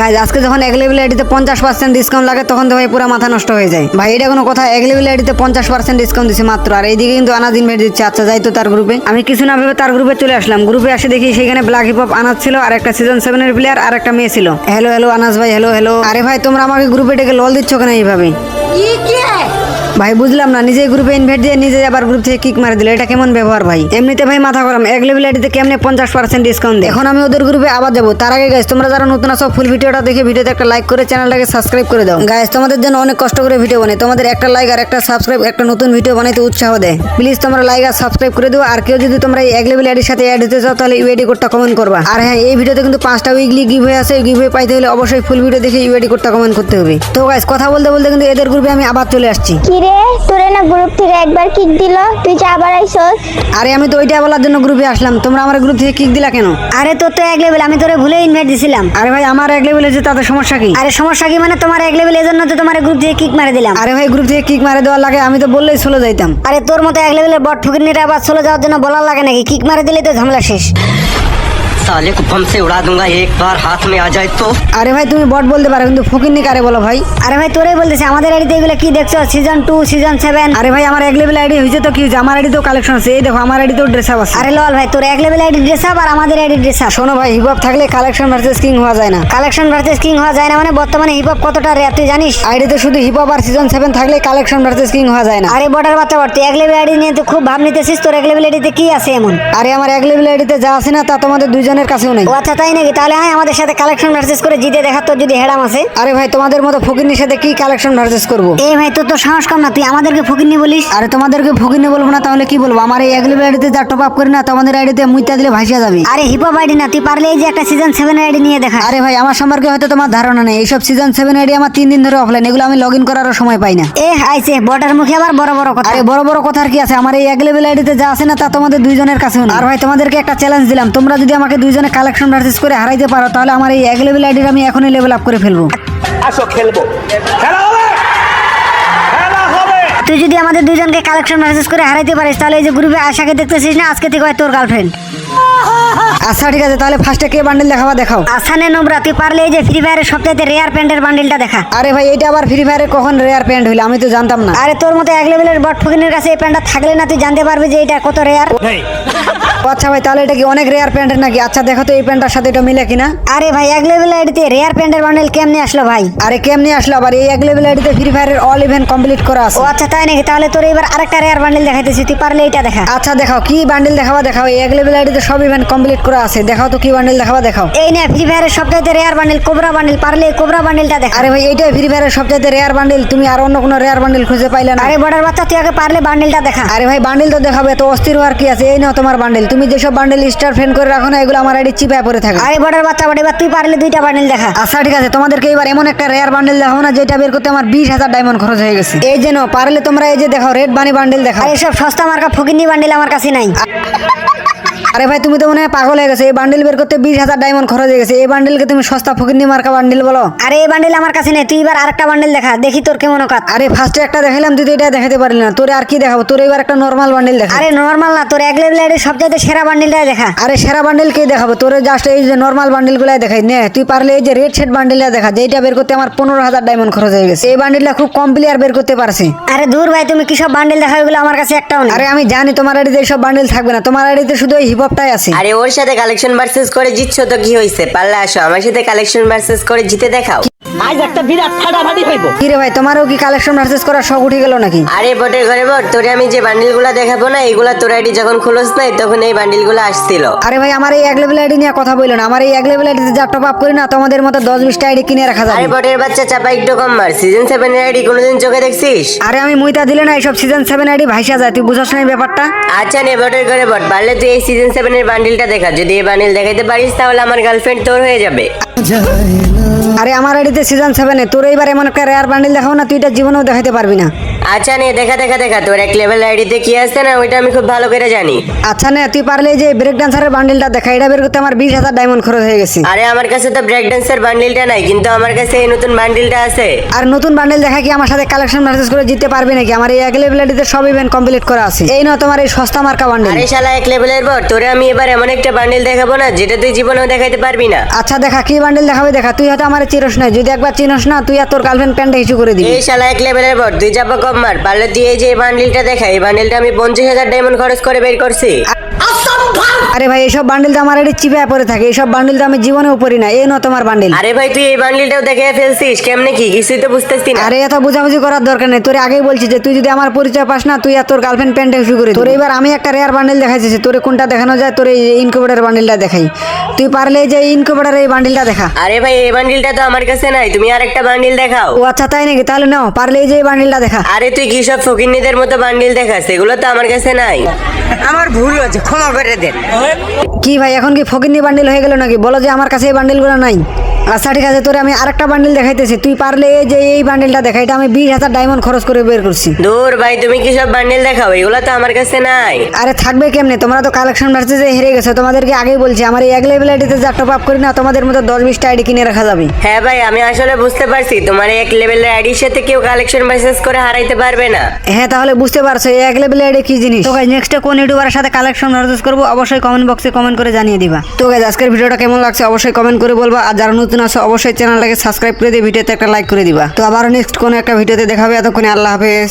Guys আজকে যখন এক লেভেল আইডিতে 50% ডিসকাউন্ট লাগে তখন তো ভাই পুরো মাথা নষ্ট হয়ে যায় ভাই। এটা কোনো কথা? এক লেভেল আইডিতে 50% ডিসকাউন্ট দিছে মাত্র, আর এইদিকে কিন্তু আনাজ ইনভাইট দিচ্ছে। আচ্ছা যাই তো তার গ্রুপে। আমি কিছু না ভেবে তার গ্রুপে চলে আসলাম। গ্রুপে আসে দেখি সেখানে ব্ল্যাক হিপ হপ আনাজ ছিল, আর একটা সিজন 7 এর প্লেয়ার, আর একটা মেয়ে ছিল। হ্যালো হ্যালো আনাজ ভাই, হ্যালো হ্যালো। আরে ভাই তোমরা আমাকে গ্রুপে ডেকে লল দিচ্ছ কেন এইভাবে? ভাই বুঝলাম না, নিজে গ্রুপে ইনভাইট দিয়ে নিজে আবার গ্রুপ থেকে কিক মারে দিল, এটা কেমন ব্যবহার ভাই? এমনিতে ভাই মাথা গরম, এক লেভেল আইডিতে কেমনে 50% ডিসকাউন্ট দেয়? এখন আমি ওদের গ্রুপে আবার যাবো। তার আগে গাইস তোমরা যারা নতুন আছো ফুল ভিডিওটা দেখে ভিডিওতে একটা লাইক করে চ্যানেলটাকে সাবস্ক্রাইব করে দাও। গাইস তোমাদের জন্য অনেক কষ্ট করে ভিডিও বানাই, তোমাদের একটা লাইক আর একটা সাবস্ক্রাইব একটা নতুন ভিডিও বানাইতে উৎসাহ দেয়। প্লিজ তোমরা লাইক আর সাবস্ক্রাইব করে দিও। আর কেউ যদি তোমরা এই এক লেভেল আইডির সাথে অ্যাড হতে চাও তাহলে ইউআইডি কোডটা কমেন্ট করবা। আর হ্যাঁ, এই ভিডিওতে কিন্তু 5টা উইকলি গিভওয়ে আছে, গিভওয়ে পাইতে হলে অবশ্যই ফুল ভিডিও দেখে ইউআইডি কোডটা কমেন্ট করতে হবে। তো গাইস কথা বলতে বলতে কিন্তু এদের গ্রুপে আমি আবার চলে আসছি। কি রে, তোরে না গ্রুপ থেকে একবার কিক দিল, তুই যে আবার আইছস? আরে আমি তো ওইটা বলার জন্য গ্রুপে আসলাম, তোমরা আমার গ্রুপ থেকে কিক দিলা কেন? আরে তোর তো এক লেভেল, আমি তোরে ভুলে ইনভাইট দিছিলাম। আরে ভাই আমার এক লেভেল হয়েছে, তাতে সমস্যা কি? আরে সমস্যা কি মানে তোমার এক লেভেল, এজন্য তো তোমার গ্রুপ থেকে কিক মারে দিলাম। আরে ভাই গ্রুপ থেকে কিক মারে দেওয়ার লাগে, আমি তো বললেই চলে যাইতাম। আরে তোর মতো এক লেভেলের বট ফকিরনিরা আবার চলে যাওয়ার জন্য বলার লাগে নাকি? কিক মারে দিলে তো ঝামেলা শেষ। साले को बम से उड़ा दूंगा एक बार हाथ में आ जाए तो। আরে ভাই তুমি বট বলতে পারো কিন্তু ফকিরনি কারে বলো ভাই? আরে ভাই তোরাই বলতেছে আমাদের আইডিতে এগুলো কি দেখছো? Season 2 season 7। আরে ভাই আমার এক লেভেল আইডি হয়েছে তো কি হয়েছে? আমার আইডিতেও কালেকশন আছে, এই দেখো আমার আইডিতেও ড্রেস আপ আছে। আরে লল ভাই, তোর এক লেভেল আইডি ড্রেস আপ আর আমাদের আইডি ড্রেস আপ। শোনো ভাই, হিপ হপ থাকলে কালেকশন ভার্সেস কিং হওয়া যায় না। কালেকশন ভার্সেস কিং হওয়া যায় না মানে বর্তমানে হিপ হপ কতটা রেয়ার তুই জানিস? আইডিতে শুধু হিপ হপ আর সিজন 7 থাকলে কালেকশন ভার্সেস কিং হওয়া যায় না। আরে বর্ডার বাচ্চা বট, তুই এক লেভেল আইডি নিয়ে তো খুব ভাব নিতেছিস। তোর এক লেভেল আইডিতে কি আছে এমন? আরে আমার এক লেভেল আইডিতে যা আছে না তা তোমাদের দুইজনের কাছেও নেই। ও আচ্ছা তাই নাকি? তাহলে হ্যাঁ, আমাদের সাথে কালেকশন ভার্সেস করে জিতে দেখা, তোর যদি হেডাম আছে। আরে ভাই তোমাদের মতো ফকিরনির সাথে কি কালেকশন ভার্সেস করবো? এই ভাই তোর তো সাহস কম না, তুই আমাদেরকে ফকিরনি বলিস? আরে তোমাদেরকে ফকিরনি বলবো না তাহলে কি বলবো? আমার এই এক লেভেল আইডিতে যা টপ আপ করি না তোমাদের আইডিতে মুইতা দিলে ভাসিয়া যাবে। আরে হিপ হপ আইডি না, তুই পারলে এই যে একটা সিজন 7 এর আইডি নিয়ে দেখা। আরে ভাই আমার সম্পর্কে হয়তো তোমার ধারণা নেই, এইসব সিজন 7 আইডি আমার 3 দিন ধরে অফলাইন, এগুলো আমি লগ ইন করারও সময় পাই না। আইছে বটার মুখে আবার বড় বড় কথা। আরে বড় বড় কথার কি আছে? আমার এই এক লেভেল আইডিতে যা আছে না তা তোমাদের দুইজনের কাছেও নেই। আর ভাই তোমাদেরকে একটা চ্যালেঞ্জ দিলাম, তোমরা যদি আমাকে দুইজনে কালেকশন ভার্সেস করে হারাইতে পারো তাহলে আমার এই এক লেভেল আইডির আমি এখনই লেভেল আপ করে ফেলবো। আসো খেলবো, খেলা হবে, খেলা হবে। তুই যদি আমাদের দুইজনকে কালেকশন ভার্সেস করে হারাইতে পারিস তাহলে এই যে গ্রুপে আশাকে দেখতেছিস না, আজকে থেকে হয় তোর গার্লফ্রেন্ড। আচ্ছা ঠিক আছে, তাহলে ফার্স্টে কে বান্ডেল দেখাবা দেখাও। আসানে নোবরা, তুই পারলে এই যে ফ্রি ফায়ারের সবচেয়ে রেয়ার প্যান্টের বান্ডেলটা দেখা। আরে ভাই এটা আবার ফ্রি ফায়ারে কখন রেয়ার প্যান্ট হইলো? আমি তো জানতাম না। আরে তোর মতো এক লেভেলের বট ফকিনের কাছে এই প্যান্টটা থাকলে না তুই জানতে পারবি যে এটা কত রেয়ার। আচ্ছা ভাই তাহলে এটা কি অনেক রেয়ার প্যান্টের নাকি? আচ্ছা দেখো তো এই প্যান্টটার সাথে এটা মিলে কিনা। আরে ভাই এক লেভেল আইডিতে রেয়ার প্যান্টের বান্ডেল কেমনে আসলো ভাই? আরে কেমনি আসলো আবার? এই এক লেভেল আইডিতে ফ্রি ফায়ারের অল ইভেন্ট কমপ্লিট করা আছে। ও আচ্ছা তাই নাকি? তাহলে তোর এবার আরেকটা রেয়ার বান্ডেল দেখাইতেছি, তুই পারলে এটা দেখা। আচ্ছা দেখাও কি বান্ডেল দেখাবা দেখাও। এই এক লেভেল আইডিতে সব ইভেন্ট কমপ্লিট করা আছে, দেখাও তো কি বান্ডেল দেখাবা দেখাও। এই না ফ্রি ফায়ারের সবচেয়ে রেয়ার বান্ডেল কোবরা বান্ডেল, পারলে এই কোবরা বান্ডেলটা দেখা। আরে ভাই এইটাই ফ্রি ফায়ারের সবচেয়ে রেয়ার বান্ডেল, তুমি আর অন্য কোনো রেয়ার বান্ডেল খুঁজে পাইলে না? আরে বর্ডার বাচ্চা, তুই আগে পারলে বান্ডেলটা দেখা। আরে ভাই বান্ডেল তো দেখাবে, তো অস্থির হওয়ার কি আছে? এই নাও তোমার বান্ডেল। তুমি যেসব বান্ডেল স্টার ফ্রেন্ড করে রাখো না এগুলো আমার আইডি চিপায় পড়ে থাকে। আরে বর্ডার বাচ্চা বট, এবার তুই পারলে দুইটা বান্ডেল দেখা। আচ্ছা ঠিক আছে, তোমাদেরকে এবার এমন একটা রেয়ার বান্ডেল দেখাবো না যেটা বের করতে আমার 20,000 ডায়মন্ড খরচ হয়ে গেছে। এই যে নাও, পারলে তোমরা এই যে দেখাও রেড বানি বান্ডেল দেখাও। আরে সব সস্তা মার্কা ফকিনি বান্ডেল আমার কাছে নাই। আরে ভাই তুমি তো মনে হয় পাগল হয়ে গেছে, এই বান্ডেল বের করতে 20,000 ডায়মন্ড খরচ হয়ে গেছে। এই বান্ডেলকে তুমি সস্তা ফকিনি মার্কা বান্ডেল বলো? আরে এই বান্ডেল আমার কাছে নেই, তুই এবার আরেকটা বান্ডেল দেখা, দেখি তোর কেমন কাজ। আরে ফার্স্টে একটা দেখাইলাম, তুই তো এটা দেখাতে পারলি না, তোরে আর কি দেখাবো? তোর এবার একটা নরমাল বান্ডেল দেখা। আরে নরমাল না, তোর এক লেভেল আইডি সবচেয়ে সেরা বান্ডেলটা দেখা। আরে সেরা বান্ডেল কে দেখাবো? তোরে জাস্ট এই যে নরমাল বান্ডেল গুলাই দেখাই নে। তুই পারলে এই যে রেড সেট বান্ডেলটা দেখা, যেটা বের করতে আমার 15,000 ডায়মন্ড খরচ হয়ে গেছে। এই বান্ডেলটা খুব কম প্লেয়ার বের করতে পারছে। আরে দূর ভাই, তুমি কি সব বান্ডেল দেখা? এগুলো আমার কাছে একটাও নেই। আরে আমি জানি তোমার আইডিতে এইসব বান্ডেল থাকবে না, তোমার আইডিতে শুধু এই হিপ হপটাই আছে। আরে ওর সাথে কালেকশন ভার্সেস করে জিতছো তো কি হইছে? পারলে আসো আমার সাথে কালেকশন ভার্সেস করে জিতে দেখাও। আজ একটা বিরাট ফাটাফাটি হইব। কি রে ভাই, তোমারও কি কালেকশন ভার্সেস করার শখ উঠে গেল নাকি? আরে বটের ঘরে বট, তোরে আমি যে বান্ডিলগুলো দেখাবো না এগুলা তোর আইডি যখন খুলস নাই তখন এই বান্ডিলগুলো আসছিল। আরে ভাই আমার এই এক লেভেল আইডি নিয়ে কথা বললো না, আমার এই এক লেভেল আইডিতে যা টপ আপ করি না তোমাদের মতো 10-20টা আইডি কিনে রাখা যাবে। আরে বটের বাচ্চা চাপা একটু কম মার, সিজন 7 এর আইডি কোনোদিন চোখে দেখছিস? আরে আমি মুইতা দিলে না এইসব সিজন 7 আইডি ভাইসা যায়, তুই বুঝছ না এই ব্যাপারটা? আচ্ছা নে বটের ঘরে বট, পারলে তুই এই সিজন 7 এর বান্ডিলটা দেখা। যদি এই বান্ডিল দেখাইতে পারিস তাহলে আমার গার্লফ্রেন্ড তোর হয়ে যাবে। আরে আমার আইডিতে সিজন 7 তোর এইবার এমন একটা রেয়ার বান্ডিল দেখাও না তুই এটা জীবনেও দেখাতে পারবি না। আচ্ছা নে দেখা তোর এক লেভেল আইডিতে কি আছে না ওইটা আমি খুব ভালো করে জানি। আচ্ছা না তুই পারলে এই যে ব্রেক ডান্সারের বান্ডিলটা দেখা, এটা বের করতে আমার 20,000 ডায়মন্ড খরচ হয়ে গেছে। আরে আমার কাছে তো ব্রেক ড্যান্সের বান্ডিলটা নাই, কিন্তু আমার কাছে এই নতুন বান্ডিলটা আছে। আর নতুন বান্ডিল দেখা কি আমার সাথে কালেকশন ম্যাচেস করে জিততে পারবি নাকি? আমার এই এক লেভেল আইডিতে সব ইভেন্ট কমপ্লিট করা আছে। এই না তোমার এই সস্তা মার্কা বান্ডিল। আরে শালা এক লেভেলের পর তোরে আমি এবার এমন একটা বান্ডিল দেখাবো না যেটা তুই জীবনেও দেখাইতে পারবি না। আচ্ছা দেখা কি বান্ডিল দেখাবে দেখা, তুই হয়তো আমার চিরস না, যদি একবার চিনস না তুই আর তোর গার্লফ্রেন্ড প্যান্টে ইস্যু করে দিবি। এই শালা এক লেভেলের পর তুই যাবা কম মার, পারলে তুই এই যে এই বান্ডিলটা দেখা, এই বান্ডিলটা আমি 50,000 ডায়মন্ড খরচ করে বের করছি। আরে ভাই এইসব বান্ডিল তো আমার এটি চিপে পড়ে থাকে, এইসব বান্ডিল তো আমি জীবনেও পড়ি না। এই না তোমার বান্ডিল। আরে ভাই তুই এই বান্ডিলটাও দেখে ফেলছিস কেমনে কি, কিছুই তো বুঝতেছি না। আরে এত বুঝাবুঝি করার দরকার নেই, তোরে আগেই বলছি যে তুই যদি আমার পরিচয় পাস না তুই আর তোর গার্লফ্রেন্ড প্যান্টে ইস্যু করে দিবি। তোর এবার আমি একটা রেয়ার বান্ডিল দেখাইছি, তোরে কোনটা দেখানো যায়, তোর এই ইনকিউবেটর বান্ডিলটা দেখাই। তুই পারলে এই যে ইনকিউবেটর এই বান্ডিলটা দেখা। আরে ভাই এই বান্ডিলটা তো আমার কাছে নাই, তুমি আরেকটা বান্ডিল দেখাও। ও আচ্ছা তাই নাকি, তাহলে নাও পারলে এই যে এই বান্ডিলটা দেখা। আরে তুই কি সব ফকিন্নিদের মতো বান্ডিল দেখাস, এগুলো তো আমার কাছে নাই। আমার ভুল হয়েছে, ক্ষমা করে দেন। কি ভাই এখন কি ফকিন্নি বান্ডিল হয়ে গেল নাকি? বলো যে আমার কাছে এই বান্ডিলগুলো নাই। আচ্ছা ঠিক আছে, তোরে আমি আরেকটা বান্ডিল দেখাইতেছি, তুই পারলে এই যে এই বান্ডিলটা দেখা, এটা আমি 20,000 ডায়মন্ড খরচ করে বের করছি। দূর ভাই তুমি কি সব বান্ডিল দেখাও, এগুলো তো আমার কাছে নাই। আরে থাকবে কেমনে, তোমরা তো কালেকশন ভার্সেসে হেরে গেছো। তোমাদেরকে আগেই বলছি আমার এই এক লেভেল আইডিতে যা টপ আপ করি না তোমাদের মতো 10-20টা আইডি কিনে রাখা যাবে। হ্যাঁ ভাই আমি আসলে বুঝতে পারছি তোমার এই এক লেভেলের আইডির সাথে কেউ কালেকশন মেসেজ করে হারাইতে পারবে না। হ্যাঁ তাহলে বুঝতে পারছো এই এক লেভেল আইডি কি জিনিস। তো গাইস নেক্সট কোন ইউটিউবারের সাথে কালেকশন ভার্সেস করব অবশ্যই কমেন্ট বক্সে কমেন্ট করে জানিয়ে দিবা। তো গাইস আজকের ভিডিওটা কেমন লাগছে অবশ্যই কমেন্ট করে বলবা, আর যারা নতুন আছে অবশ্যই চ্যানেলটাকে সাবস্ক্রাইব করে দিয়ে ভিডিওতে একটা লাইক করে দিবা। তো আবারও নেক্সট কোন একটা ভিডিওতে দেখা হবে, এতক্ষণে আল্লাহ হাফেজ।